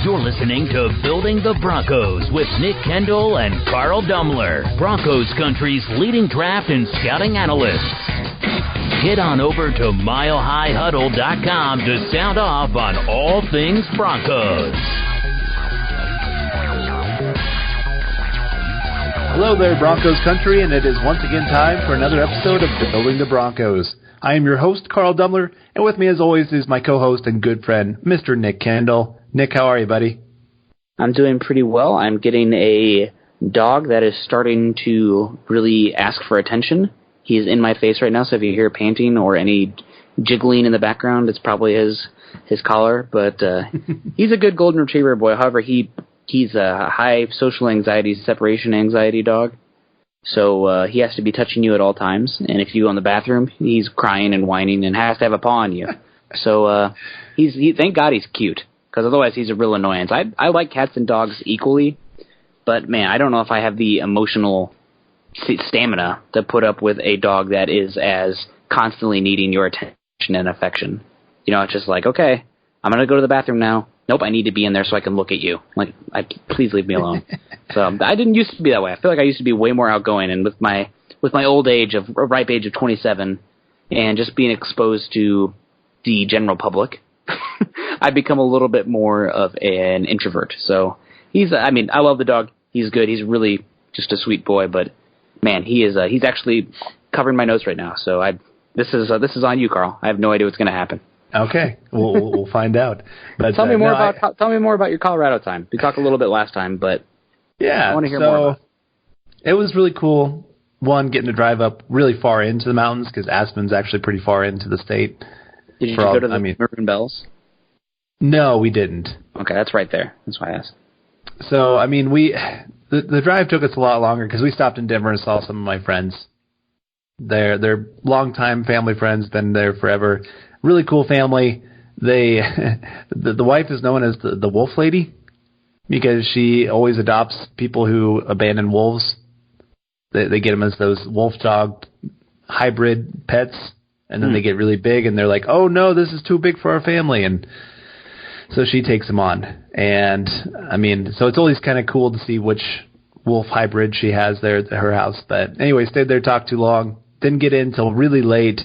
You're listening to Building the Broncos with Nick Kendell and Carl Dumler, Broncos country's leading draft and scouting analysts. Head on over to milehighhuddle.com to sound off on all things Broncos. Hello there, Broncos country, and it is once again time for another episode of Building the Broncos. I am your host, Carl Dumler, and with me as always is my co-host and good friend, Mr. Nick Kendell. Nick, how are you, buddy? I'm doing pretty well. I'm getting a dog that is starting to really ask for attention. He's in my face right now, so if you hear panting or any jiggling in the background, it's probably his collar. But he's a good golden retriever boy. However, he's a high social anxiety, separation anxiety dog. So he has to be touching you at all times. And if you go in the bathroom, he's crying and whining and has to have a paw on you. So thank God he's cute, because otherwise he's a real annoyance. I like cats and dogs equally, but man, I don't know if I have the emotional stamina to put up with a dog that is as constantly needing your attention and affection. You know, it's just like, okay, I'm going to go to the bathroom now. Nope, I need to be in there so I can look at you. Like, please leave me alone. So I didn't used to be that way. I feel like I used to be way more outgoing, and with my old age, ripe age of 27, and just being exposed to the general public, I've become a little bit more of an introvert. So I love the dog. He's good. He's really just a sweet boy, but man, he's actually covering my nose right now. So this is on you, Carl. I have no idea what's going to happen. Okay, we'll find out. But tell me more about your Colorado time. We talked a little bit last time, but yeah, I want to hear more about it. It was really cool. One, getting to drive up really far into the mountains, because Aspen's actually pretty far into the state. Did you go to the Maroon Bells? No, we didn't. Okay, that's right there. That's why I asked. So, the drive took us a lot longer because we stopped in Denver and saw some of my friends. They're longtime family friends, been there forever. Really cool family. The wife is known as the Wolf Lady because she always adopts people who abandon wolves. They get them as those wolf dog hybrid pets, and then they get really big, and they're like, oh no, this is too big for our family, and so she takes them on. And so it's always kind of cool to see which wolf hybrid she has there at her house. But anyway, stayed there, talked too long, didn't get in until really late.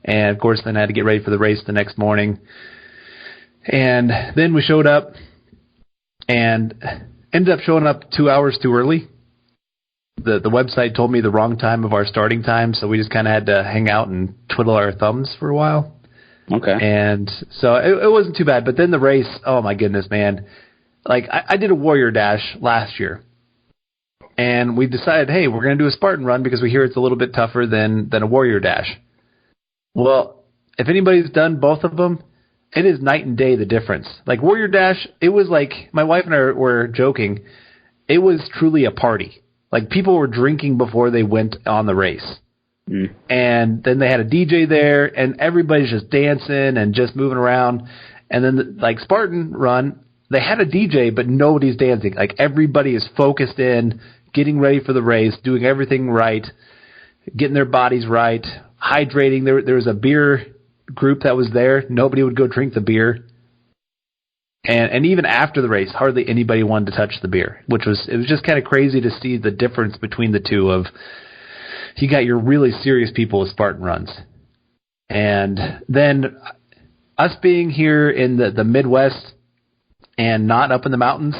And, of course, then I had to get ready for the race the next morning. And then we showed up and ended up showing up 2 hours too early. The website told me the wrong time of our starting time, so we just kind of had to hang out and twiddle our thumbs for a while. Okay. And so it wasn't too bad. But then the race, oh, my goodness, man. Like, I did a Warrior Dash last year. And we decided, hey, we're going to do a Spartan run because we hear it's a little bit tougher than a Warrior Dash. Well, if anybody's done both of them, it is night and day the difference. Like Warrior Dash, it was like, my wife and I were joking, it was truly a party. Like people were drinking before they went on the race. And then they had a DJ there, and everybody's just dancing and just moving around. And then like Spartan run, they had a DJ, but nobody's dancing. Like everybody is focused in, getting ready for the race, doing everything right, getting their bodies right, hydrating. There was a beer group that was there. Nobody would go drink the beer. And even after the race, hardly anybody wanted to touch the beer, it was just kind of crazy to see the difference between the two of you got your really serious people with Spartan runs. And then us being here in the Midwest and not up in the mountains.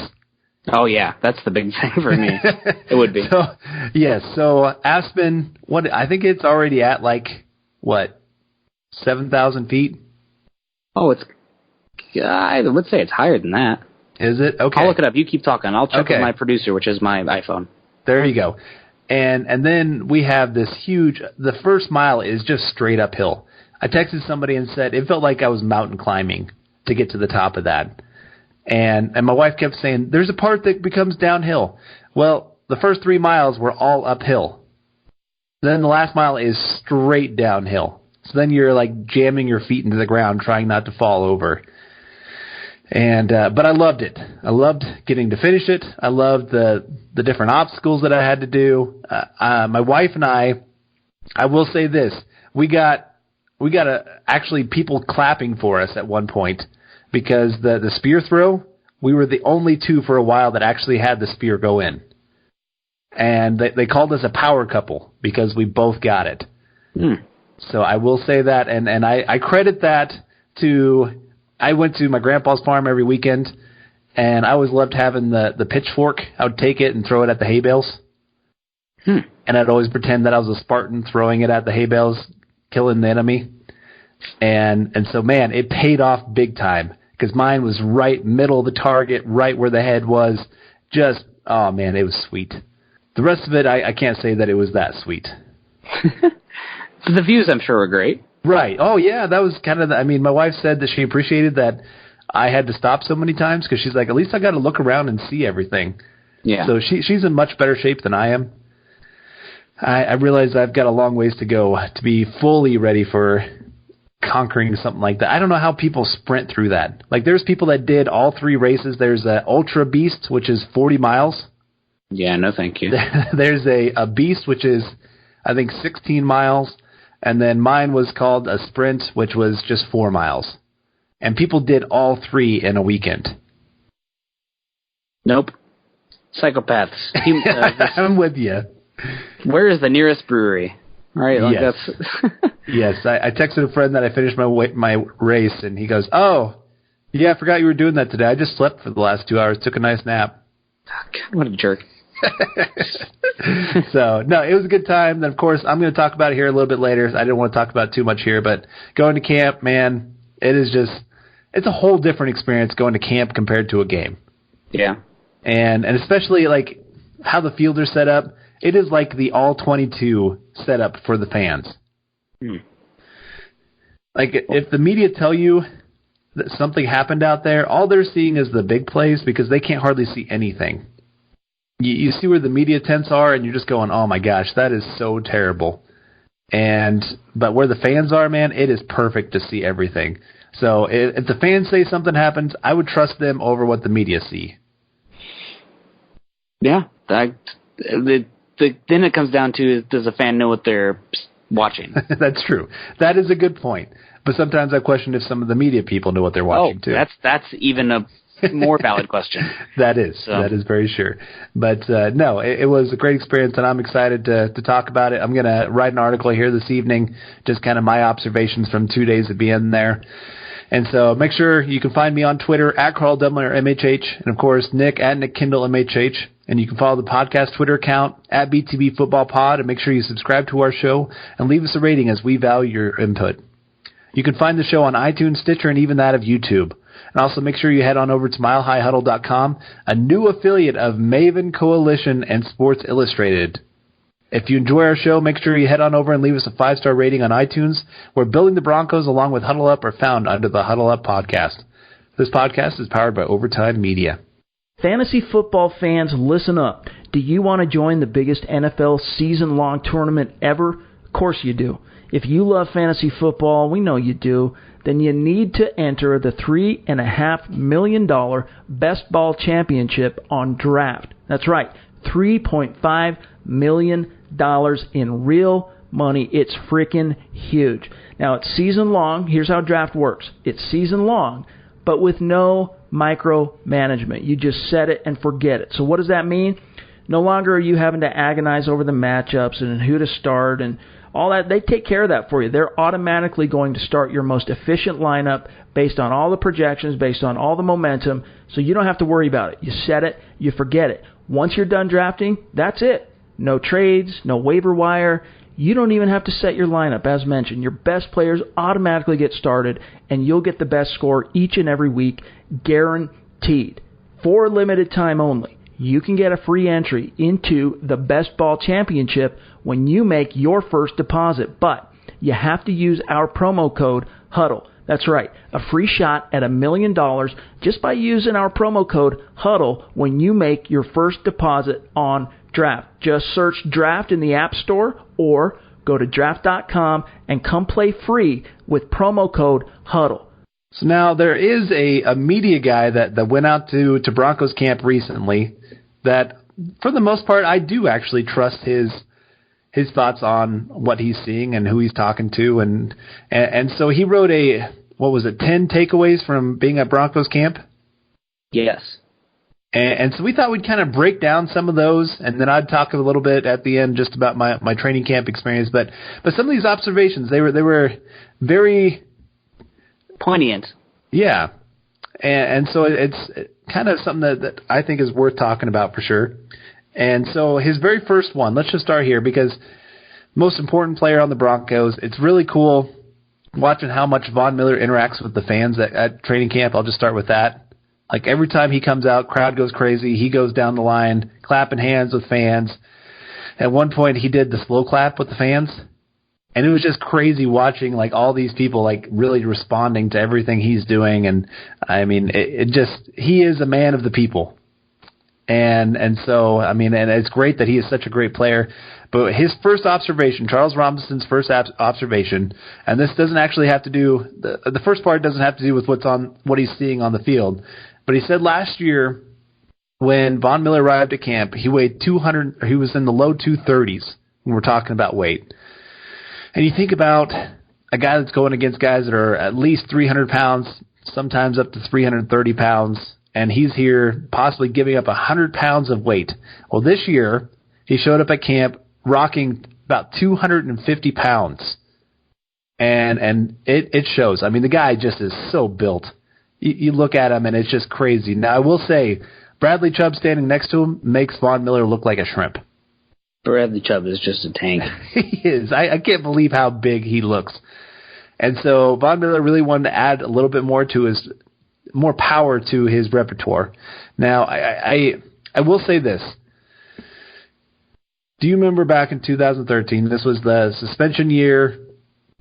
Oh, yeah, that's the big thing for me. It would be. So Aspen, I think it's already at 7,000 feet? Oh, I would say it's higher than that. Is it? Okay. I'll look it up. You keep talking. I'll check with my producer, which is my iPhone. There you go. And then we have this the first mile is just straight uphill. I texted somebody and said it felt like I was mountain climbing to get to the top of that. And my wife kept saying, there's a part that becomes downhill. Well, the first 3 miles were all uphill. Then the last mile is straight downhill. So then you're like jamming your feet into the ground, trying not to fall over. And but I loved it. I loved getting to finish it. I loved the different obstacles that I had to do. My wife and I will say this: we got actually people clapping for us at one point because the spear throw we were the only two for a while that actually had the spear go in. And they called us a power couple because we both got it. So I will say that, and I credit that to, I went to my grandpa's farm every weekend, and I always loved having the pitchfork. I would take it and throw it at the hay bales. And I'd always pretend that I was a Spartan throwing it at the hay bales, killing the enemy. And so, man, it paid off big time because mine was right middle of the target, right where the head was. Just, oh, man, it was sweet. The rest of it, I can't say that it was that sweet. The views, I'm sure, were great. Right. Oh, yeah, that was kind of, my wife said that she appreciated that I had to stop so many times because she's like, at least I got to look around and see everything. Yeah. So she's in much better shape than I am. I realize I've got a long ways to go to be fully ready for conquering something like that. I don't know how people sprint through that. Like, there's people that did all 3 races. There's a Ultra Beast, which is 40 miles. Yeah, no thank you. There's a Beast, which is, I think, 16 miles. And then mine was called a Sprint, which was just 4 miles. And people did all 3 in a weekend. Nope. Psychopaths. I'm with you. Where is the nearest brewery? All right, like yes. That's Yes, I texted a friend that I finished my race, and he goes, "Oh, yeah, I forgot you were doing that today. I just slept for the last 2 hours, took a nice nap." Oh, God, what a jerk. So, no, it was a good time. Then, of course, I'm going to talk about it here a little bit later. I didn't want to talk about it too much here, but going to camp, man, it's a whole different experience going to camp compared to a game. Yeah. And especially, like, how the fields are set up. It is like the all-22 setup for the fans. Like, if the media tell you that something happened out there, all they're seeing is the big plays because they can't hardly see anything. You see where the media tents are, and you're just going, oh, my gosh, that is so terrible. But where the fans are, man, it is perfect to see everything. So if the fans say something happens, I would trust them over what the media see. Yeah, then it comes down to, does a fan know what they're watching? That's true. That is a good point. But sometimes I question if some of the media people know what they're watching, too. That's even a more valid question. That is very sure. But, no, it was a great experience, and I'm excited to talk about it. I'm going to write an article here this evening, just kind of my observations from 2 days of being there. And so make sure you can find me on Twitter at Carl Dumler MHH, and of course Nick at Nick Kendell MHH. And you can follow the podcast Twitter account at BTB Football Pod, and make sure you subscribe to our show and leave us a rating as we value your input. You can find the show on iTunes, Stitcher, and even that of YouTube. And also make sure you head on over to milehighhuddle.com, a new affiliate of Maven Coalition and Sports Illustrated. If you enjoy our show, make sure you head on over and leave us a 5-star rating on iTunes, where Building the Broncos along with Huddle Up are found under the Huddle Up podcast. This podcast is powered by Overtime Media. Fantasy football fans, listen up. Do you want to join the biggest NFL season-long tournament ever? Of course you do. If you love fantasy football, we know you do, then you need to enter the $3.5 million Best Ball Championship on Draft. That's right, $3.5 million in real money. It's freaking huge. Now, it's season-long. Here's how Draft works. It's season-long, but with no micromanagement. You just set it and forget it. So what does that mean? No longer are you having to agonize over the matchups and who to start and all that. They take care of that for you. They're automatically going to start your most efficient lineup based on all the projections, based on all the momentum, so you don't have to worry about it. You set it, you forget it. Once you're done drafting, that's it. No trades, no waiver wire. You don't even have to set your lineup. As mentioned, your best players automatically get started, and you'll get the best score each and every week, guaranteed. For a limited time only, you can get a free entry into the Best Ball Championship when you make your first deposit. But you have to use our promo code HUDDLE. That's right, a free shot at $1 million just by using our promo code HUDDLE when you make your first deposit on Draft. Just search Draft in the App Store or go to draft.com and come play free with promo code HUDDLE. So now there is a media guy that went out to Broncos Camp recently that, for the most part, I do actually trust his thoughts on what he's seeing and who he's talking to. And so he wrote 10 takeaways from being at Broncos Camp? Yes. And so we thought we'd kind of break down some of those, and then I'd talk a little bit at the end just about my training camp experience. But some of these observations, they were very poignant. Yeah. And so it's kind of something that I think is worth talking about for sure. And so his very first one, let's just start here because most important player on the Broncos, it's really cool watching how much Von Miller interacts with the fans at training camp. I'll just start with that. Like every time he comes out, crowd goes crazy. He goes down the line, clapping hands with fans. At one point, he did the slow clap with the fans. And it was just crazy watching like all these people like really responding to everything he's doing. And I mean, he is a man of the people. And so, I mean, and it's great that he is such a great player. But his first observation, Charles Robinson's first observation, and this doesn't actually have to do, the first part doesn't have to do with what he's seeing on the field. But he said last year when Von Miller arrived at camp, he weighed 200, he was in the low 230s when we're talking about weight. And you think about a guy that's going against guys that are at least 300 pounds, sometimes up to 330 pounds, and he's here possibly giving up 100 pounds of weight. Well, this year, he showed up at camp rocking about 250 pounds. And it shows. I mean, the guy just is so built. You look at him, and it's just crazy. Now, I will say, Bradley Chubb standing next to him makes Von Miller look like a shrimp. Bradley Chubb is just a tank. He is. I can't believe how big he looks. And so Von Miller really wanted to add a little bit more power to his repertoire. Now, I will say this. Do you remember back in 2013, this was the suspension year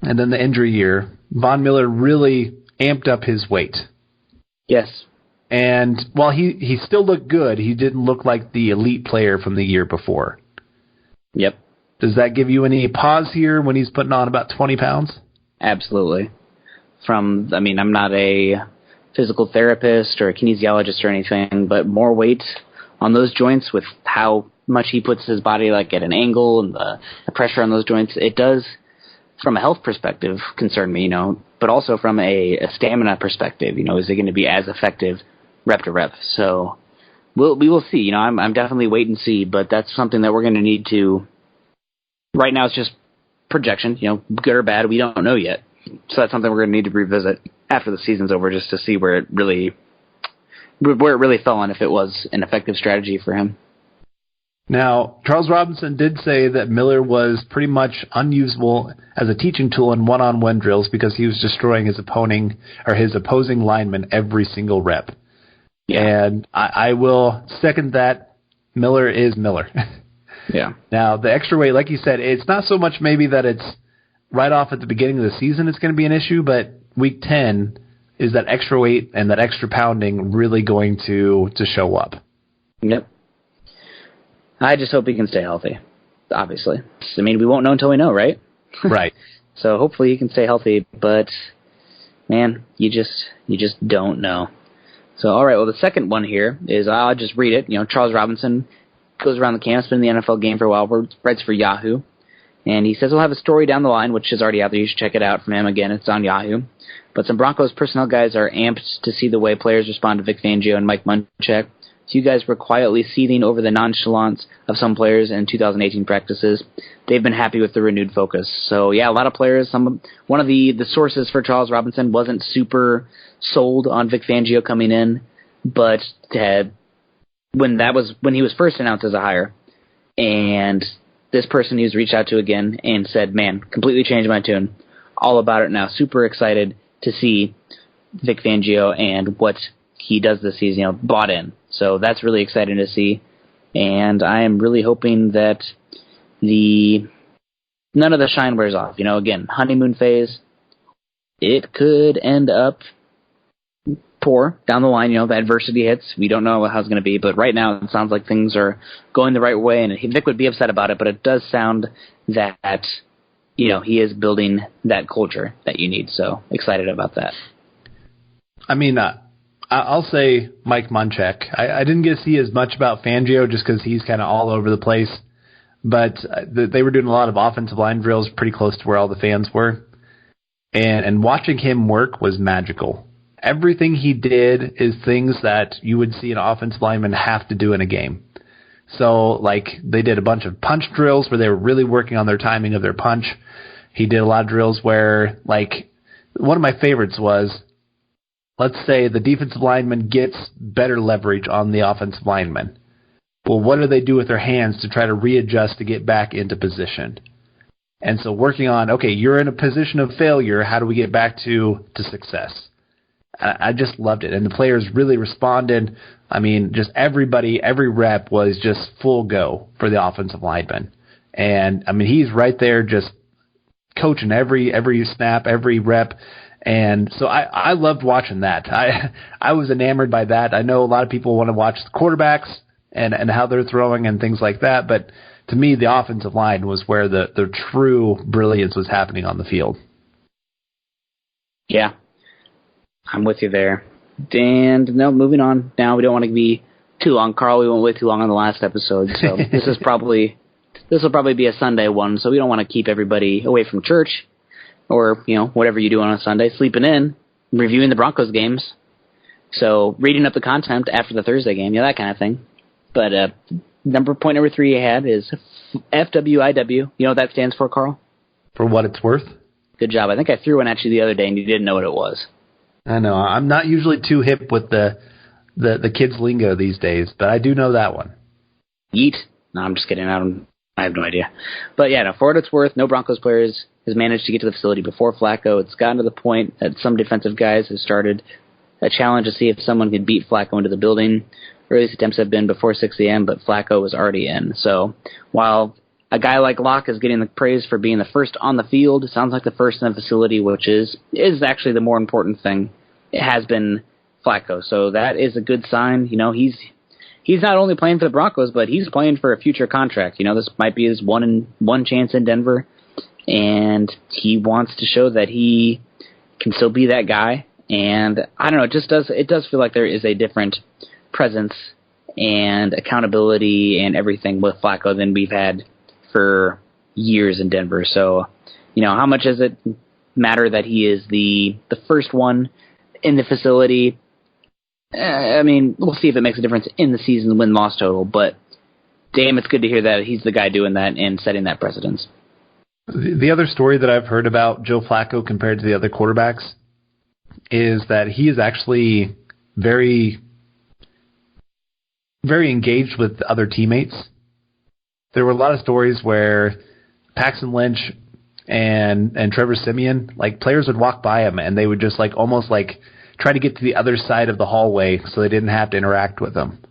and then the injury year, Von Miller really amped up his weight. Yes. And while he still looked good, he didn't look like the elite player from the year before. Yep. Does that give you any pause here when he's putting on about 20 pounds? Absolutely. I'm not a physical therapist or a kinesiologist or anything, but more weight on those joints with how much he puts his body like at an angle and the pressure on those joints, it does, from a health perspective, concern me, but also from a stamina perspective, is it going to be as effective rep to rep? So we will see. I'm definitely wait and see, but that's something that we're going to need to. Right now, it's just projection. Good or bad, we don't know yet. So that's something we're going to need to revisit after the season's over, just to see where it really fell and if it was an effective strategy for him. Now, Charles Robinson did say that Miller was pretty much unusable as a teaching tool in one-on-one drills because he was destroying his opposing lineman every single rep. Yeah. And I will second that. Miller is Miller. Yeah. Now, the extra weight, like you said, it's not so much maybe that it's right off at the beginning of the season it's going to be an issue, but week 10 is that extra weight and that extra pounding really going to show up. Yep. I just hope he can stay healthy, obviously. We won't know until we know, right? Right. So hopefully he can stay healthy, but, man, you just don't know. So, all right, well, the second one here is, I'll just read it. Charles Robinson goes around the camp, been in the NFL game for a while, writes for Yahoo, and he says he'll have a story down the line, which is already out there. You should check it out from him. Again, it's on Yahoo. But some Broncos personnel guys are amped to see the way players respond to Vic Fangio and Mike Munchak. So you guys were quietly seething over the nonchalance of some players in 2018 practices. They've been happy with the renewed focus. So, yeah, a lot of players. One of the sources for Charles Robinson wasn't super sold on Vic Fangio coming in, but when he was first announced as a hire, and this person he was reached out to again and said, man, completely changed my tune. All about it now. Super excited to see Vic Fangio and what he does this season, bought in. So that's really exciting to see. And I am really hoping that none of the shine wears off. Again, honeymoon phase, it could end up poor down the line. The adversity hits. We don't know how it's going to be, but right now it sounds like things are going the right way, and Vic would be upset about it, but it does sound that, he is building that culture that you need. So excited about that. I'll say Mike Munchak. I didn't get to see as much about Fangio just because he's kind of all over the place, but they were doing a lot of offensive line drills pretty close to where all the fans were, and watching him work was magical. everything he did is things that you would see an offensive lineman have to do in a game. So, like, they did a bunch of punch drills where they were really working on their timing of their punch. He did a lot of drills where, like, one of my favorites was, let's say the defensive lineman gets better leverage on the offensive lineman. Well, what do they do with their hands to try to readjust to get back into position? And so working on, okay, you're in a position of failure. How do we get back to success? I just loved it. And the players really responded. I mean, just everybody, every rep was just full go for the offensive lineman. And, I mean, he's right there just coaching every snap, every rep. And so I loved watching that. I was enamored by that. I know a lot of people want to watch the quarterbacks and how they're throwing and things like that. But to me, the offensive line was where the true brilliance was happening on the field. Yeah. I'm with you there. And no, moving on. Now we don't want to be too long. Carl, we went way too long on the last episode, so this will probably be a Sunday one, so we don't want to keep everybody away from church or, whatever you do on a Sunday, sleeping in, reviewing the Broncos games. So reading up the content after the Thursday game, that kind of thing. But point number 3 I had is FWIW. You know what that stands for, Carl? For what it's worth? Good job. I think I threw one at you the other day and you didn't know what it was. I know. I'm not usually too hip with the kids' lingo these days, but I do know that one. Yeet. No, I'm just kidding. I have no idea. But yeah, for what it's worth, no Broncos players has managed to get to the facility before Flacco. It's gotten to the point that some defensive guys have started a challenge to see if someone could beat Flacco into the building. Earliest attempts have been before 6 a.m., but Flacco was already in. So while a guy like Locke is getting the praise for being the first on the field, it sounds like the first in the facility, which is actually the more important thing. It has been Flacco, so that is a good sign. He's not only playing for the Broncos, but he's playing for a future contract. This might be his one chance in Denver, and he wants to show that he can still be that guy. And I don't know, it does feel like there is a different presence and accountability and everything with Flacco than we've had for years in Denver. So, how much does it matter that he is the first one in the facility? I mean, we'll see if it makes a difference in the season win-loss total, but damn, it's good to hear that he's the guy doing that and setting that precedence. The other story that I've heard about Joe Flacco compared to the other quarterbacks is that he is actually very, very engaged with other teammates. There were a lot of stories where Paxton Lynch and Trevor Siemian, like, players would walk by him and they would just almost try to get to the other side of the hallway so they didn't have to interact with them.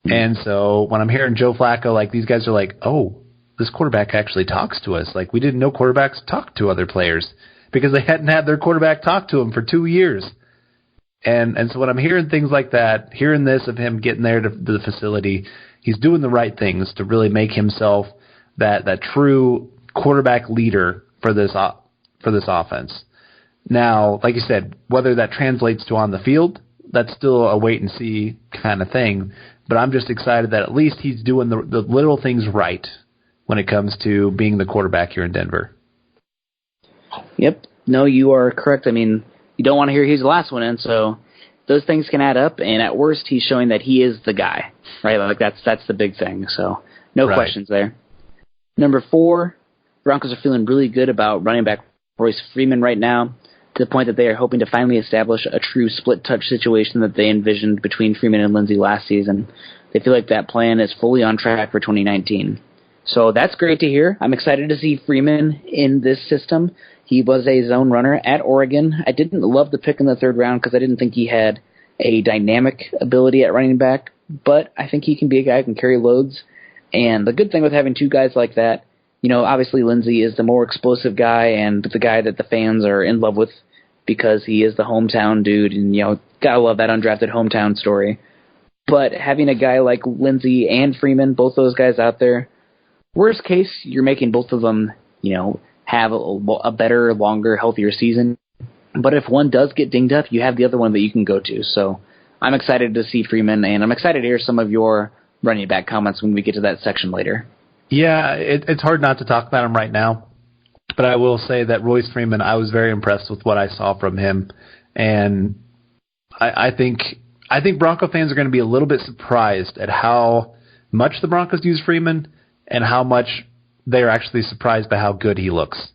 And so when I'm hearing Joe Flacco, these guys are like, oh, this quarterback actually talks to us. We didn't know quarterbacks talk to other players because they hadn't had their quarterback talk to them for 2 years. And so when I'm hearing things like that, hearing this of him getting there to the facility, he's doing the right things to really make himself that true quarterback leader for this offense. Now, like you said, whether that translates to on the field, that's still a wait and see kind of thing. But I'm just excited that at least he's doing the little things right when it comes to being the quarterback here in Denver. Yep. No, you are correct. I mean, you don't want to hear he's the last one in, so those things can add up. And at worst, he's showing that he is the guy, right? That's the big thing. So no questions there. Number 4, Broncos are feeling really good about running back Royce Freeman right now, to the point that they are hoping to finally establish a true split-touch situation that they envisioned between Freeman and Lindsey last season. They feel like that plan is fully on track for 2019. So that's great to hear. I'm excited to see Freeman in this system. He was a zone runner at Oregon. I didn't love the pick in the 3rd round because I didn't think he had a dynamic ability at running back, but I think he can be a guy who can carry loads. And the good thing with having 2 guys like that, obviously Lindsey is the more explosive guy and the guy that the fans are in love with because he is the hometown dude, and, gotta love that undrafted hometown story. But having a guy like Lindsey and Freeman, both those guys out there, worst case, you're making both of them, have a better, longer, healthier season. But if one does get dinged up, you have the other one that you can go to. So I'm excited to see Freeman, and I'm excited to hear some of your running back comments when we get to that section later. Yeah, it's hard not to talk about him right now. But I will say that Royce Freeman, I was very impressed with what I saw from him. And I think Bronco fans are going to be a little bit surprised at how much the Broncos use Freeman and how much they're actually surprised by how good he looks.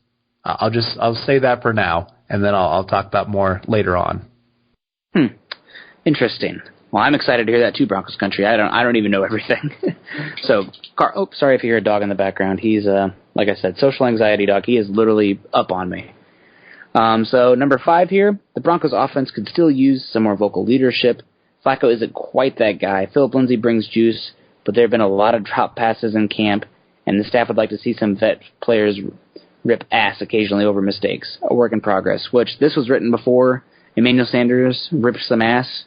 I'll say that for now, and then I'll talk about more later on. Interesting. Well, I'm excited to hear that too, Broncos country. I don't even know everything. So, sorry if you hear a dog in the background. He's like I said, social anxiety dog. He is literally up on me. So number 5 here, the Broncos offense could still use some more vocal leadership. Flacco isn't quite that guy. Philip Lindsay brings juice, but there have been a lot of drop passes in camp, and the staff would like to see some vet players rip ass occasionally over mistakes. A work in progress, which this was written before Emmanuel Sanders ripped some ass.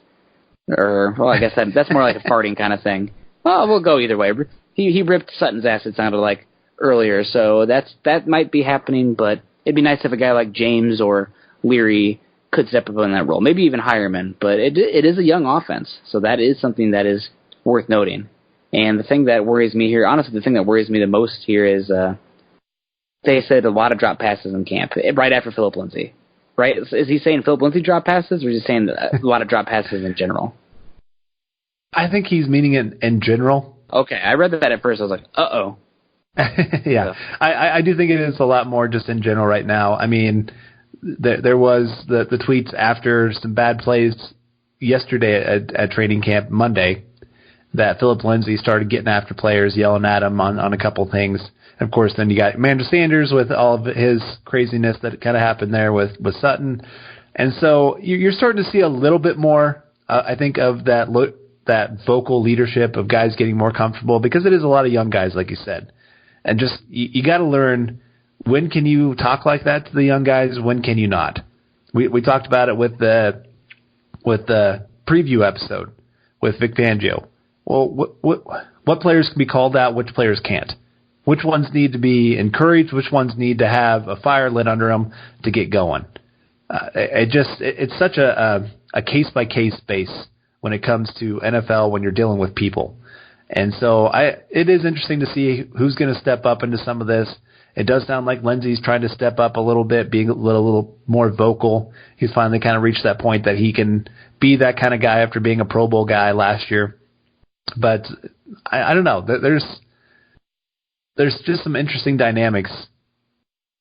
Or, well, I guess that's more like a farting kind of thing. Well, we'll go either way. He ripped Sutton's ass, it sounded like, earlier, so that might be happening, but it'd be nice if a guy like James or Leary could step up in that role. Maybe even Hireman, but it is a young offense, so that is something that is worth noting. And the thing that worries me here, honestly, the thing that worries me the most here is they said a lot of drop passes in camp, right after Philip Lindsay. Right? Is he saying Philip Lindsay drop passes, or is he saying a lot of drop passes in general? I think he's meaning it in general. Okay, I read that at first. I was like, uh-oh. Yeah, so. I do think it is a lot more just in general right now. I mean, there was the tweets after some bad plays yesterday at training camp Monday that Philip Lindsay started getting after players, yelling at him on a couple things. Of course, then you got Emmanuel Sanders with all of his craziness that kind of happened there with Sutton. And so you're starting to see a little bit more, I think, of that vocal leadership of guys getting more comfortable, because it is a lot of young guys, like you said. And just you got to learn, when can you talk like that to the young guys, when can you not? We talked about it with the preview episode with Vic Fangio. Well, what players can be called out, which players can't? Which ones need to be encouraged? Which ones need to have a fire lit under them to get going? It's such a case-by-case base when it comes to NFL when you're dealing with people. And so it is interesting to see who's going to step up into some of this. It does sound like Lindsay's trying to step up a little bit, being a little more vocal. He's finally kind of reached that point that he can be that kind of guy after being a Pro Bowl guy last year. But I don't know. There's just some interesting dynamics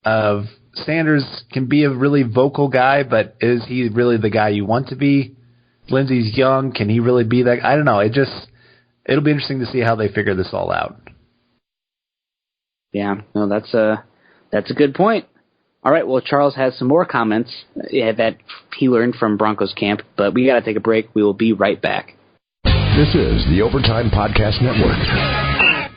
of Sanders can be a really vocal guy, but is he really the guy you want to be? Lindsay's young. Can he really be that? I don't know. It'll be interesting to see how they figure this all out. Yeah, no, that's a good point. All right, well, Charles has some more comments that he learned from Broncos Camp, but we got to take a break. We will be right back. This is the Overtime Podcast Network.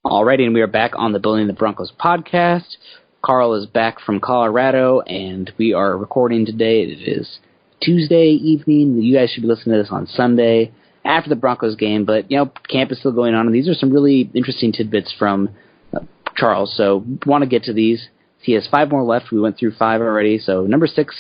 Alrighty, and we are back on the Building the Broncos podcast. Carl is back from Colorado, and we are recording today. It is Tuesday evening. You guys should be listening to this on Sunday after the Broncos game, but, camp is still going on, and these are some really interesting tidbits from Charles, so want to get to these. He has 5 more left. We went through 5 already, so number 6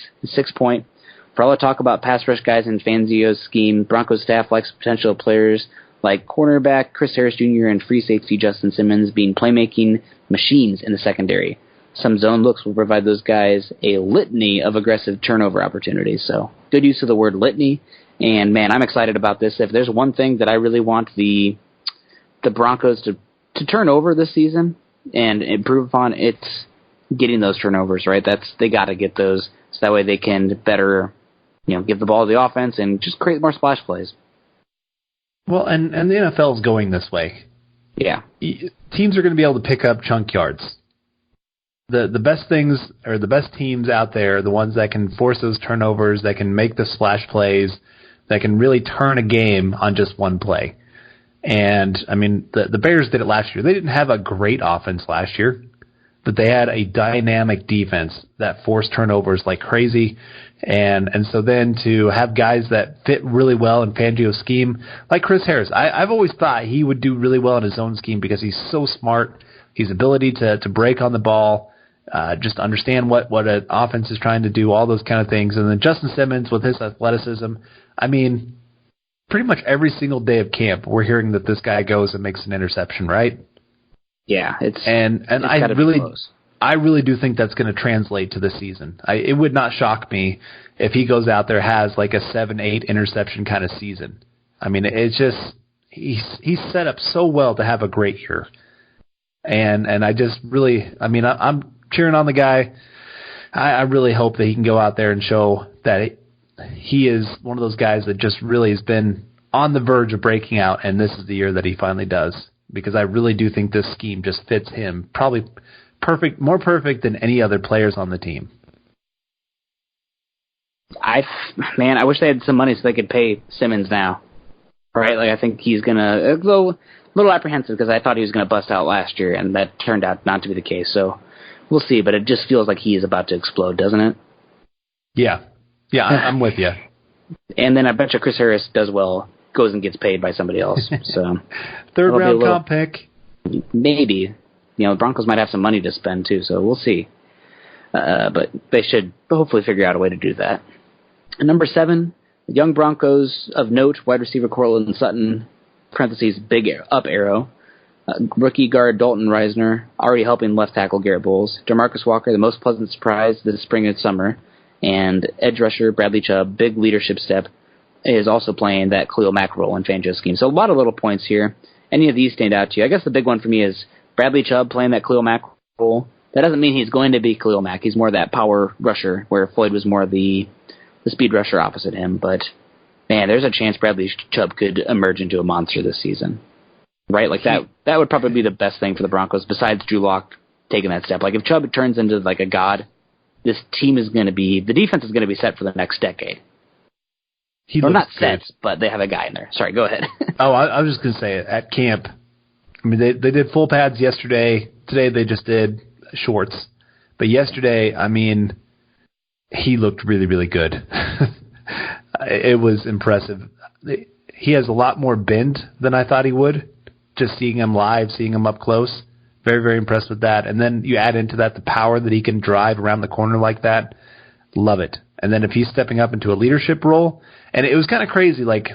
point. For all the talk about pass rush guys in Fangio's scheme, Broncos staff likes potential players like cornerback Chris Harris Jr. and free safety Justin Simmons being playmaking machines in the secondary. Some zone looks will provide those guys a litany of aggressive turnover opportunities, so good use of the word litany. And, man, I'm excited about this. If there's one thing that I really want the Broncos to turn over this season and improve upon, it's getting those turnovers, right? They got to get those so that way they can better, give the ball to the offense and just create more splash plays. Well, and the NFL is going this way. Yeah. Teams are going to be able to pick up chunk yards. The best things, or the best teams out there, the ones that can force those turnovers, that can make the splash plays, that can really turn a game on just one play. And, I mean, the Bears did it last year. They didn't have a great offense last year, but they had a dynamic defense that forced turnovers like crazy. And so then to have guys that fit really well in Fangio's scheme, like Chris Harris, I've always thought he would do really well in his own scheme because he's so smart. His ability to break on the ball, just understand what an offense is trying to do, all those kind of things. And then Justin Simmons with his athleticism, I mean, pretty much every single day of camp, we're hearing that this guy goes and makes an interception, right? Yeah, and I really, I really do think that's going to translate to the season. It would not shock me if he goes out there, has like a 7-8 interception kind of season. I mean, it's just he's set up so well to have a great year. And I just really, I mean, I'm cheering on the guy. I really hope that he can go out there and show that he is one of those guys that just really has been on the verge of breaking out, and this is the year that he finally does. Because I really do think this scheme just fits him probably perfect, more perfect than any other players on the team. I wish they had some money so they could pay Simmons now. Right? Like, I think he's going to, though a little apprehensive because I thought he was going to bust out last year, and that turned out not to be the case. So we'll see, but it just feels like he is about to explode, doesn't it? Yeah. Yeah, I'm with you. And then I bet you Chris Harris does well, goes and gets paid by somebody else. So third round comp pick. Maybe. The Broncos might have some money to spend too, so we'll see. But they should hopefully figure out a way to do that. And number 7, the young Broncos of note, wide receiver Cortland Sutton, parentheses, big up arrow. Rookie guard Dalton Reisner, already helping left tackle Garrett Bowles. DeMarcus Walker, the most pleasant surprise this spring and summer. And edge rusher Bradley Chubb, big leadership step, is also playing that Khalil Mack role in Fangio's scheme. So a lot of little points here. Any of these stand out to you? I guess the big one for me is Bradley Chubb playing that Khalil Mack role. That doesn't mean he's going to be Khalil Mack. He's more that power rusher, where Floyd was more the speed rusher opposite him. But, man, there's a chance Bradley Chubb could emerge into a monster this season. Right? Like, that would probably be the best thing for the Broncos, besides Drew Lock taking that step. Like, if Chubb turns into, like, a god, this team is going to be, the defense is going to be set for the next decade. Or not set, but they have a guy in there. Sorry, go ahead. I was just going to say, at camp, I mean, they did full pads yesterday. Today they just did shorts. But yesterday, I mean, he looked really, really good. It was impressive. He has a lot more bend than I thought he would. Just seeing him live, seeing him up close. Very, very impressed with that. And then you add into that the power that he can drive around the corner like that. Love it. And then if he's stepping up into a leadership role, and it was kind of crazy, like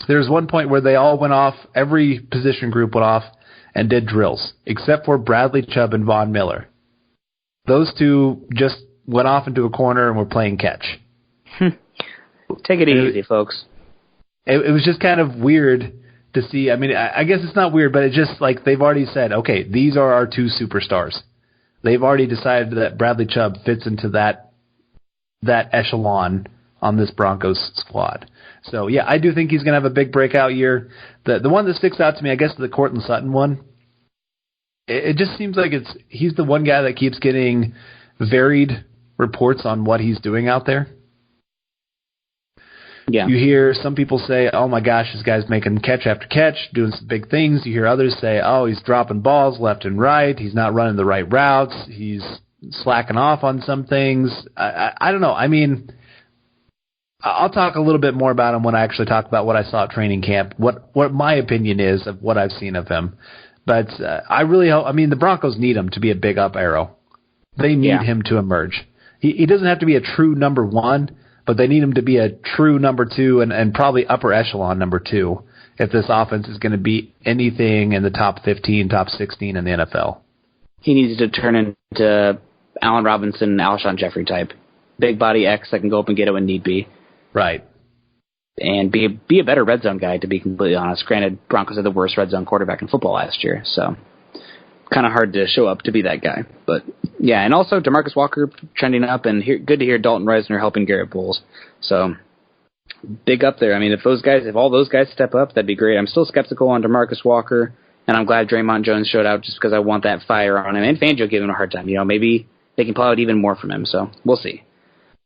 there was one point where they all went off, every position group went off and did drills, except for Bradley Chubb and Von Miller. Those two just went off into a corner and were playing catch. Take it easy, folks. It was just kind of weird to see. I mean, I guess it's not weird, but it's just like they've already said, okay, these are our two superstars. They've already decided that Bradley Chubb fits into that echelon on this Broncos squad. So, yeah, I do think he's going to have a big breakout year. The one that sticks out to me, I guess, the Cortland Sutton one. It just seems like he's the one guy that keeps getting varied reports on what he's doing out there. Yeah. You hear some people say, oh, my gosh, this guy's making catch after catch, doing some big things. You hear others say, oh, he's dropping balls left and right. He's not running the right routes. He's slacking off on some things. I don't know. I mean, I'll talk a little bit more about him when I actually talk about what I saw at training camp, what my opinion is of what I've seen of him. But I really hope, I mean, the Broncos need him to be a big up arrow. They need him to emerge. He doesn't have to be a true number 1, but they need him to be a true number 2 and probably upper echelon number 2 if this offense is going to be anything in the top 15, top 16 in the NFL. He needs to turn into Allen Robinson, Alshon Jeffrey type. Big body X that can go up and get it when need be. Right. And be a better red zone guy, to be completely honest. Granted, Broncos are the worst red zone quarterback in football last year, so kind of hard to show up to be that guy. But, yeah, and also DeMarcus Walker trending up, and good to hear Dalton Reisner helping Garrett Bowles. So, big up there. I mean, if all those guys step up, that'd be great. I'm still skeptical on DeMarcus Walker, and I'm glad Draymond Jones showed out just because I want that fire on him. And Fangio gave him a hard time. Maybe they can pull out even more from him, so we'll see.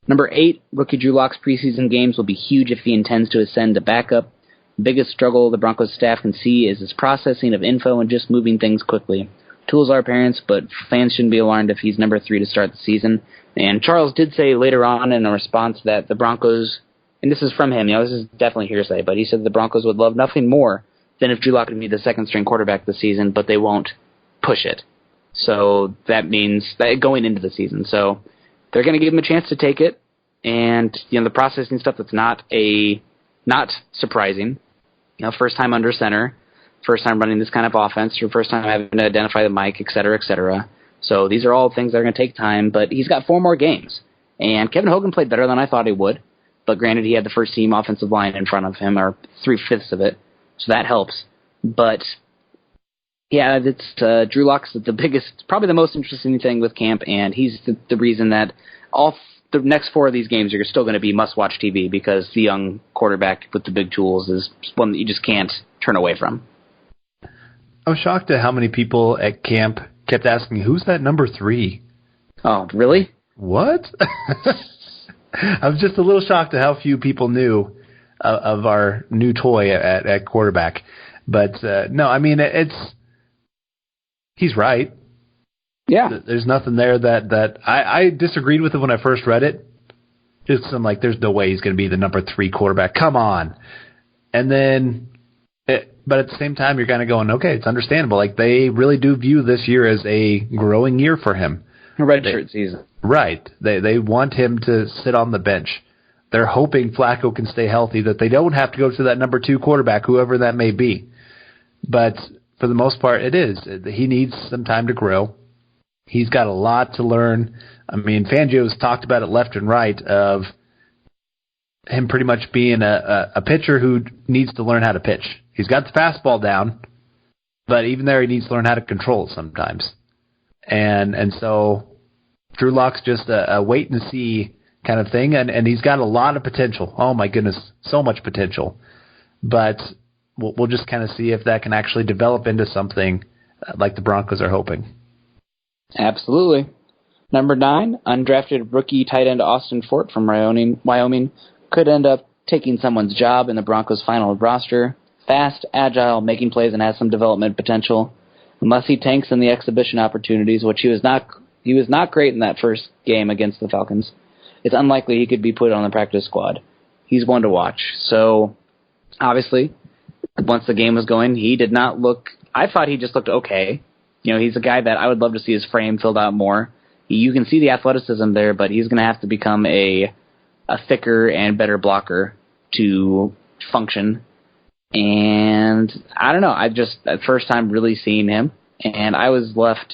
Number 8, rookie Drew Lock's preseason games will be huge if he intends to ascend to backup. The biggest struggle the Broncos staff can see is his processing of info and just moving things quickly. Tools are apparent, but fans shouldn't be alarmed if he's number 3 to start the season. And Charles did say later on in a response that the Broncos, and this is from him, this is definitely hearsay, but he said the Broncos would love nothing more than if Drew Lock could be the second-string quarterback this season, but they won't push it. So that means that going into the season. So they're going to give him a chance to take it, and the processing stuff that's not surprising. First time under center, first time running this kind of offense, your first time having to identify the mic, et cetera, et cetera. So these are all things that are going to take time, but he's got 4 more games. And Kevin Hogan played better than I thought he would. But granted, he had the first team offensive line in front of him, or 3/5 of it. So that helps. But yeah, it's Drew Lock's the biggest, probably the most interesting thing with camp, and he's the reason that the next 4 of these games are still going to be must-watch TV, because the young quarterback with the big tools is one that you just can't turn away from. I was shocked at how many people at camp kept asking, who's that number 3? Oh, really? What? I was just a little shocked at how few people knew of our new toy at quarterback. But, no, I mean, he's right. Yeah. There's nothing there that I disagreed with it when I first read it. Just I'm like, there's no way he's going to be the number 3 quarterback. Come on. And then, but at the same time, you're kind of going, okay, it's understandable. Like, they really do view this year as a growing year for him. A redshirt season. Right. They want him to sit on the bench. They're hoping Flacco can stay healthy, that they don't have to go to that number 2 quarterback, whoever that may be. But for the most part, it is. He needs some time to grow. He's got a lot to learn. I mean, Fangio's talked about it left and right of him pretty much being a pitcher who needs to learn how to pitch. He's got the fastball down, but even there he needs to learn how to control it sometimes. And so Drew Lock's just a wait and see kind of thing, and he's got a lot of potential. Oh, my goodness, so much potential. But we'll just kind of see if that can actually develop into something like the Broncos are hoping. Absolutely. Number 9, undrafted rookie tight end Austin Fort from Wyoming could end up taking someone's job in the Broncos' final roster. Fast, agile, making plays, and has some development potential. Unless he tanks in the exhibition opportunities, which he was not great in that first game against the Falcons, it's unlikely he could be put on the practice squad. He's one to watch. So, obviously, once the game was going, he did not look... I thought he just looked okay. You know, he's a guy that I would love to see his frame filled out more. You can see the athleticism there, but he's going to have to become a thicker and better blocker to function. And I don't know. I just, that first time really seeing him, and I was left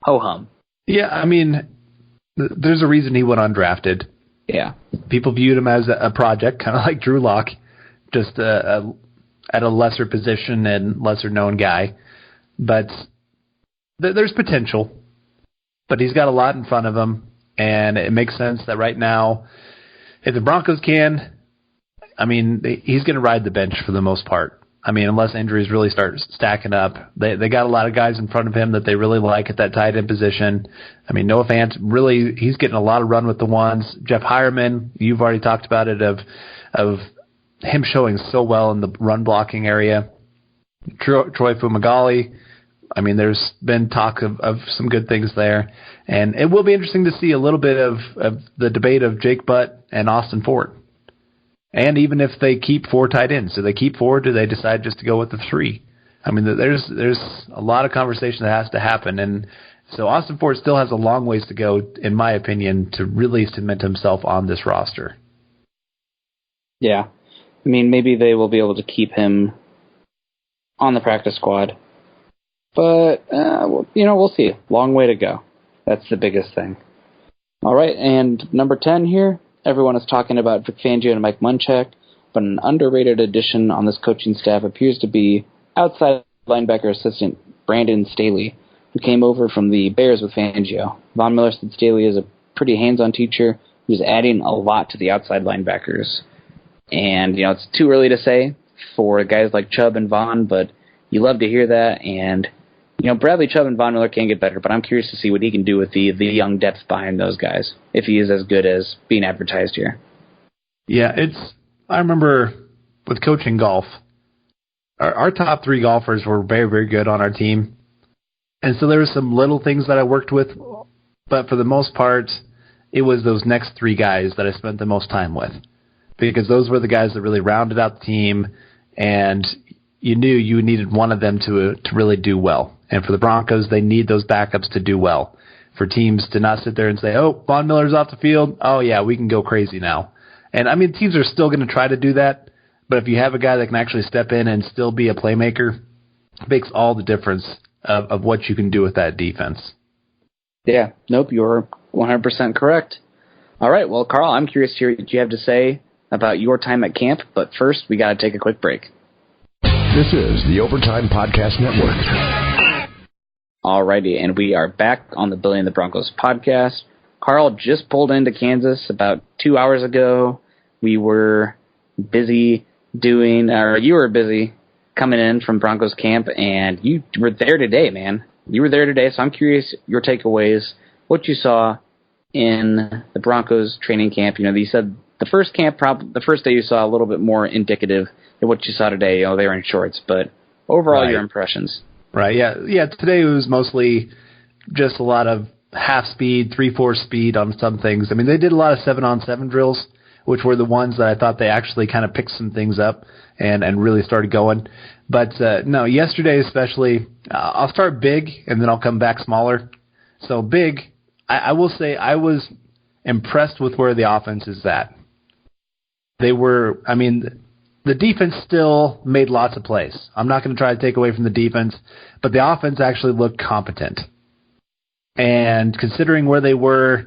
ho-hum. Yeah, I mean, there's a reason he went undrafted. Yeah. People viewed him as a project, kind of like Drew Lock, just at a lesser position and lesser-known guy. But there's potential. But he's got a lot in front of him, and it makes sense that right now, if the Broncos can, I mean, he's going to ride the bench for the most part. I mean, unless injuries really start stacking up. They got a lot of guys in front of him that they really like at that tight end position. I mean, Noah Fant, really, he's getting a lot of run with the ones. Jeff Hireman, you've already talked about it, of him showing so well in the run blocking area. Troy Fumagalli, I mean, there's been talk of some good things there. And it will be interesting to see a little bit of the debate of Jake Butt and Austin Fort. And even if they keep 4 tight ends, do they keep 4 or do they decide just to go with the 3? I mean, there's a lot of conversation that has to happen. And so Austin Fort still has a long ways to go, in my opinion, to really cement himself on this roster. Yeah. I mean, maybe they will be able to keep him on the practice squad. But, we'll see. Long way to go. That's the biggest thing. All right, and number 10 here, everyone is talking about Vic Fangio and Mike Munchak, but an underrated addition on this coaching staff appears to be outside linebacker assistant Brandon Staley, who came over from the Bears with Fangio. Von Miller said Staley is a pretty hands-on teacher who's adding a lot to the outside linebackers. And, it's too early to say for guys like Chubb and Von, but you love to hear that, and Bradley Chubb and Von Miller can get better, but I'm curious to see what he can do with the young depth behind those guys, if he is as good as being advertised here. Yeah, I remember with coaching golf, our top 3 golfers were very, very good on our team. And so there were some little things that I worked with, but for the most part, it was those next 3 guys that I spent the most time with, because those were the guys that really rounded out the team, and you knew you needed one of them to really do well. And for the Broncos, they need those backups to do well. For teams to not sit there and say, oh, Von Miller's off the field, oh yeah, we can go crazy now. And I mean, teams are still going to try to do that, but if you have a guy that can actually step in and still be a playmaker, it makes all the difference of what you can do with that defense. Yeah, nope, you're 100% correct. All right, well, Carl, I'm curious to hear what you have to say about your time at camp, but first, we got to take a quick break. This is the Overtime Podcast Network. Alrighty, and we are back on the Building the Broncos podcast. Carl just pulled into Kansas about 2 hours ago. We were busy you were busy coming in from Broncos Camp, and you were there today, man. You were there today, so I'm curious your takeaways, what you saw in the Broncos training camp. You know, you said the first camp, the first day you saw a little bit more indicative of what you saw today. You know, they were in shorts, but overall, your impressions. Right, yeah. Today it was mostly just a lot of half speed, 3/4 speed on some things. I mean, they did a lot of 7-on-7 drills, which were the ones that I thought they actually kind of picked some things up and really started going. But no, yesterday especially, I'll start big and then I'll come back smaller. So big, I will say I was impressed with where the offense is at. The defense still made lots of plays. I'm not going to try to take away from the defense, but the offense actually looked competent. And considering where they were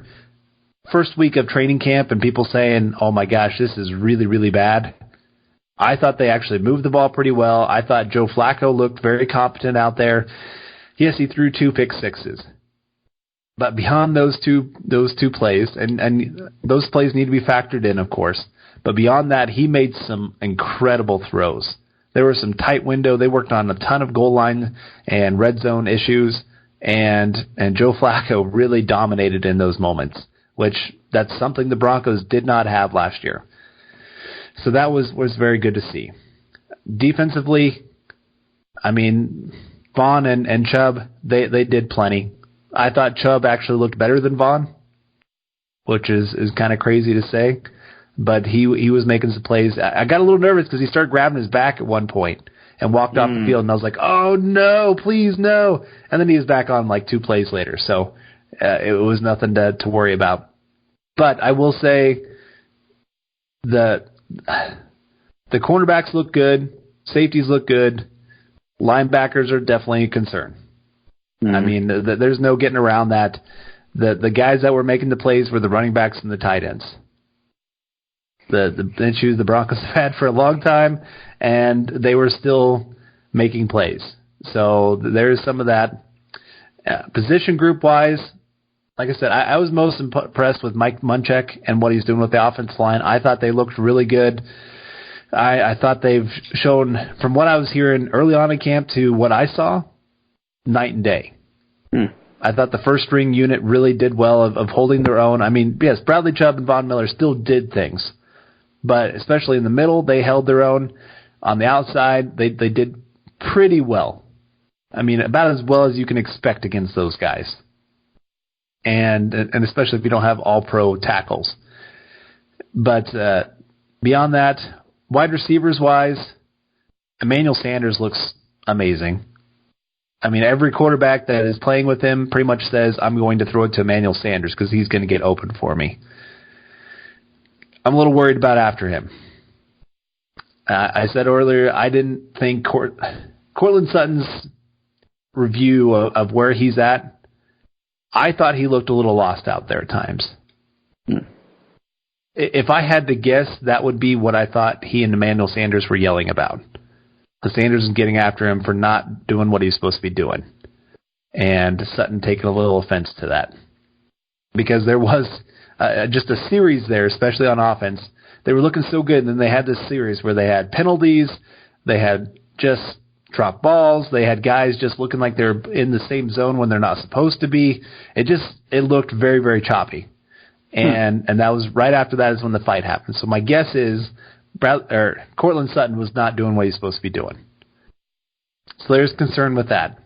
first week of training camp and people saying, oh my gosh, this is really, really bad, I thought they actually moved the ball pretty well. I thought Joe Flacco looked very competent out there. Yes, he threw 2 pick sixes. But beyond those two plays, and those plays need to be factored in, of course, but beyond that, he made some incredible throws. There was some tight window. They worked on a ton of goal line and red zone issues, and Joe Flacco really dominated in those moments, which that's something the Broncos did not have last year. So that was very good to see. Defensively, I mean, Vaughn and Chubb, they did plenty. I thought Chubb actually looked better than Vaughn, which is kind of crazy to say, but he was making some plays. I got a little nervous because he started grabbing his back at one point and walked off the field, and I was like, oh, no, please, no. And then he was back on like 2 plays later, so it was nothing to worry about. But I will say the cornerbacks look good, safeties look good, linebackers are definitely a concern. I mean, there's no getting around that. The guys that were making the plays were the running backs and the tight ends. The issues the Broncos have had for a long time, and they were still making plays. So there's some of that. Position group-wise, like I said, I was most impressed with Mike Munchak and what he's doing with the offensive line. I thought they looked really good. I thought they've shown, from what I was hearing early on in camp to what I saw, night and day. I thought the first-string unit really did well of holding their own. I mean, yes, Bradley Chubb and Von Miller still did things, but especially in the middle, they held their own. On the outside, they did pretty well. I mean, about as well as you can expect against those guys. And especially if you don't have all-pro tackles. But beyond that, wide receivers-wise, Emmanuel Sanders looks amazing. I mean, every quarterback that is playing with him pretty much says, I'm going to throw it to Emmanuel Sanders because he's going to get open for me. I'm a little worried about after him. I said earlier, I didn't think Courtland Sutton's review of where he's at, I thought he looked a little lost out there at times. If I had to guess, that would be what I thought he and Emmanuel Sanders were yelling about. The Sanders is getting after him for not doing what he's supposed to be doing. And Sutton taking a little offense to that. Because there was just a series there, especially on offense. They were looking so good, and then they had this series where they had penalties, they had just dropped balls, they had guys just looking like they're in the same zone when they're not supposed to be. It looked very, very choppy. And that was right after that is when the fight happened. So my guess is Courtland Sutton was not doing what he's supposed to be doing. So there's concern with that.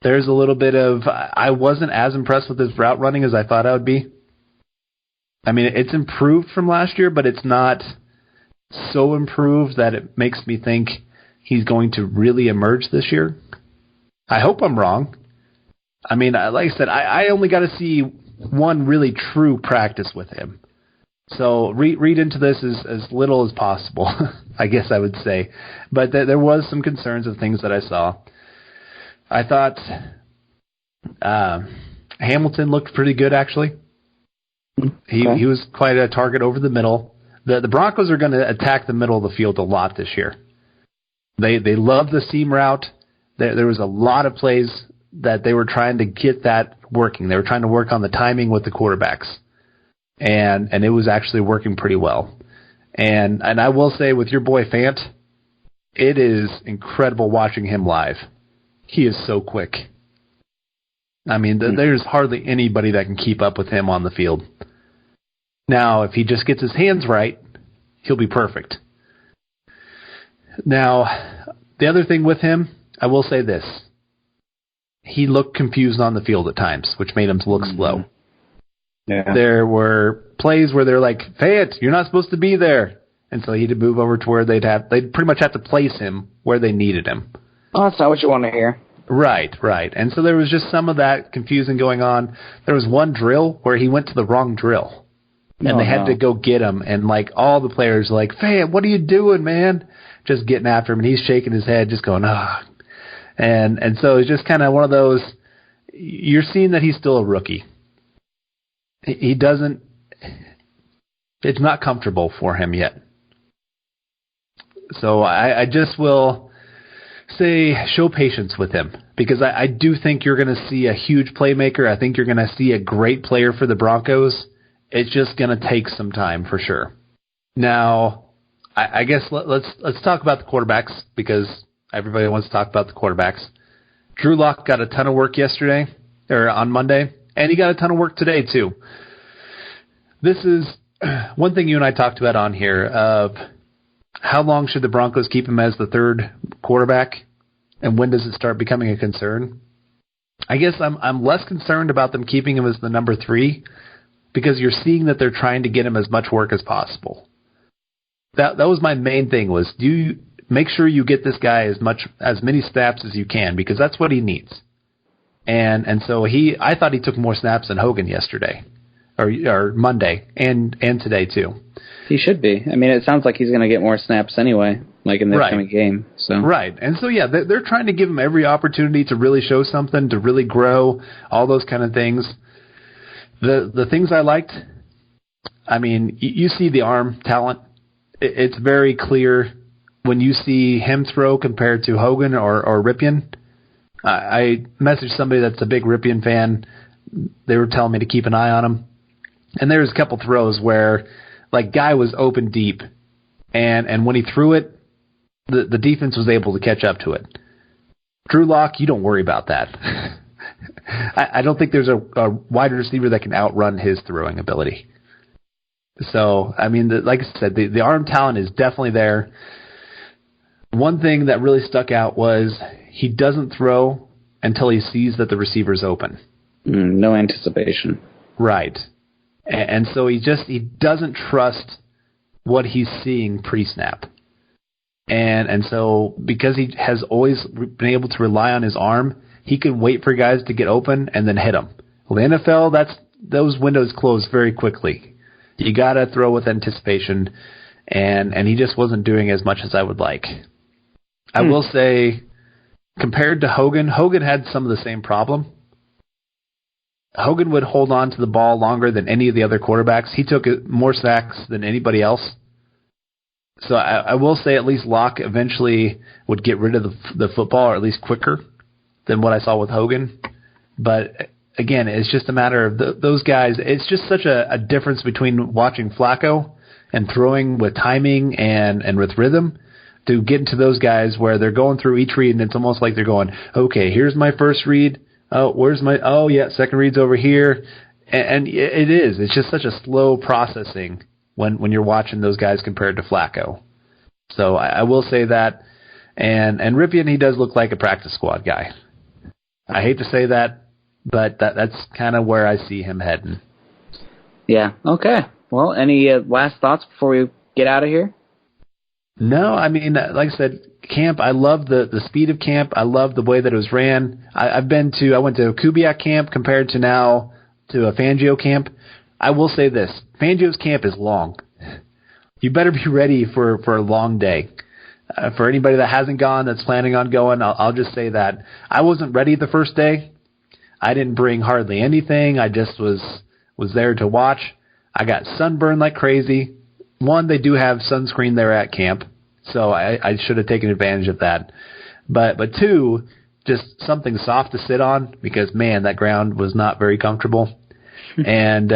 There's a little bit of, I wasn't as impressed with his route running as I thought I would be. I mean, it's improved from last year, but it's not so improved that it makes me think he's going to really emerge this year. I hope I'm wrong. I mean, like I said, I only got to see one really true practice with him. So read into this as little as possible, I guess I would say. But there was some concerns of things that I saw. I thought Hamilton looked pretty good, actually. He was quite a target over the middle. The Broncos are going to attack the middle of the field a lot this year. They love the seam route. There was a lot of plays that they were trying to get that working. They were trying to work on the timing with the quarterbacks. And it was actually working pretty well. And I will say with your boy Fant, it is incredible watching him live. He is so quick. I mean, there's hardly anybody that can keep up with him on the field. Now, if he just gets his hands right, he'll be perfect. Now, the other thing with him, I will say this. He looked confused on the field at times, which made him look slow. Yeah. There were plays where they're like, Fant, you're not supposed to be there. And so he had to move over to where they'd pretty much have to place him where they needed him. Oh, that's not what you want to hear. Right. And so there was just some of that confusing going on. There was one drill where he went to the wrong drill. And they had to go get him. And like all the players were like, Fant, what are you doing, man? Just getting after him. And he's shaking his head, just going, ah. And so it's just kind of one of those, you're seeing that he's still a rookie. He doesn't, it's not comfortable for him yet. So I just will say show patience with him, because I do think you're going to see a huge playmaker. I think you're going to see a great player for the Broncos. It's just going to take some time for sure. Now, I guess let's talk about the quarterbacks, because everybody wants to talk about the quarterbacks. Drew Lock got a ton of work yesterday, or on Monday, and he got a ton of work today too. This is one thing you and I talked about on here of how long should the Broncos keep him as the third quarterback, and when does it start becoming a concern? I guess I'm less concerned about them keeping him as the number 3, because you're seeing that they're trying to get him as much work as possible. That was my main thing, was do you make sure you get this guy as many snaps as you can, because that's what he needs. And so I thought he took more snaps than Hogan yesterday, or Monday, and today too. He should be. I mean, it sounds like he's going to get more snaps anyway, like in this coming game. So right. And so, yeah, they're trying to give him every opportunity to really show something, to really grow, all those kind of things. The things I liked, I mean, you see the arm talent. It's very clear when you see him throw compared to Hogan or Ripien. I messaged somebody that's a big Ripien fan. They were telling me to keep an eye on him. And there was a couple throws where, like, guy was open deep, and when he threw it, the defense was able to catch up to it. Drew Lock, you don't worry about that. I don't think there's a wide receiver that can outrun his throwing ability. So, I mean, like I said, the arm talent is definitely there. One thing that really stuck out was he doesn't throw until he sees that the receiver's open. No anticipation. Right. And so he doesn't trust what he's seeing pre-snap. And so because he has always been able to rely on his arm, he can wait for guys to get open and then hit them. Well, the NFL, those windows close very quickly. You got to throw with anticipation, and he just wasn't doing as much as I would like. I will say, compared to Hogan had some of the same problem. Hogan would hold on to the ball longer than any of the other quarterbacks. He took more sacks than anybody else. So I will say at least Locke eventually would get rid of the football, or at least quicker than what I saw with Hogan. But again, it's just a matter of those guys. It's just such a difference between watching Flacco and throwing with timing and with rhythm to get into those guys where they're going through each read, and it's almost like they're going, okay, here's my first read. Oh, yeah, second read's over here. And it is. It's just such a slow processing when you're watching those guys compared to Flacco. So I will say that. And Ripien, he does look like a practice squad guy. I hate to say that, but that's kind of where I see him heading. Yeah, okay. Well, any last thoughts before we get out of here? No, I mean, like I said, camp, I love the speed of camp. I love the way that it was ran. I went to a Kubiak camp compared to now to a Fangio camp. I will say this, Fangio's camp is long. You better be ready for a long day. For anybody that hasn't gone, that's planning on going, I'll just say that. I wasn't ready the first day. I didn't bring hardly anything. I just was there to watch. I got sunburned like crazy. One, they do have sunscreen there at camp, so I should have taken advantage of that. But two, just something soft to sit on because, man, that ground was not very comfortable. And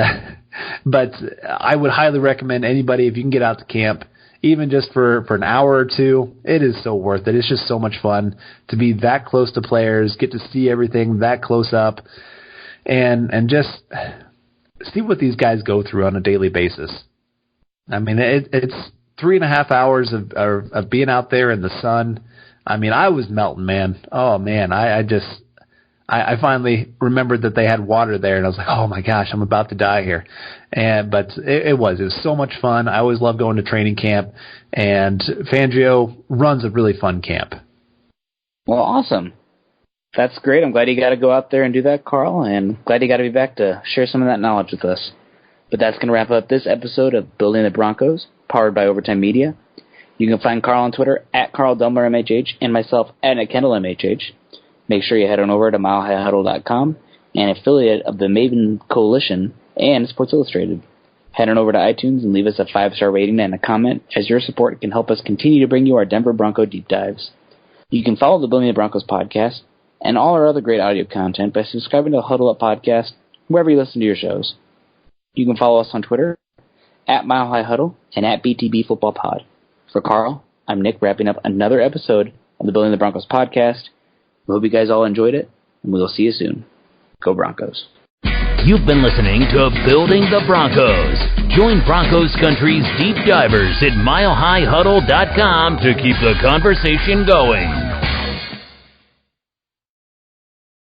but I would highly recommend anybody, if you can get out to camp, even just for an hour or two, it is so worth it. It's just so much fun to be that close to players, get to see everything that close up, and just see what these guys go through on a daily basis. I mean, it's 3.5 hours of being out there in the sun. I mean, I was melting, man. Oh, man, I finally remembered that they had water there, and I was like, oh, my gosh, I'm about to die here. But it was so much fun. I always love going to training camp, and Fangio runs a really fun camp. Well, awesome. That's great. I'm glad you got to go out there and do that, Carl, and glad you got to be back to share some of that knowledge with us. But that's going to wrap up this episode of Building the Broncos, powered by Overtime Media. You can find Carl on Twitter at Carl Dumler MHH and myself at Kendell MHH. Make sure you head on over to milehighhuddle.com, an affiliate of the Maven Coalition and Sports Illustrated. Head on over to iTunes and leave us a 5-star rating and a comment, as your support can help us continue to bring you our Denver Bronco deep dives. You can follow the Building the Broncos podcast and all our other great audio content by subscribing to the Huddle Up podcast wherever you listen to your shows. You can follow us on Twitter at Mile High Huddle and at BTB Football Pod. For Carl, I'm Nick, wrapping up another episode of the Building the Broncos podcast. We hope you guys all enjoyed it, and we will see you soon. Go Broncos. You've been listening to Building the Broncos. Join Broncos Country's deep divers at milehighhuddle.com to keep the conversation going.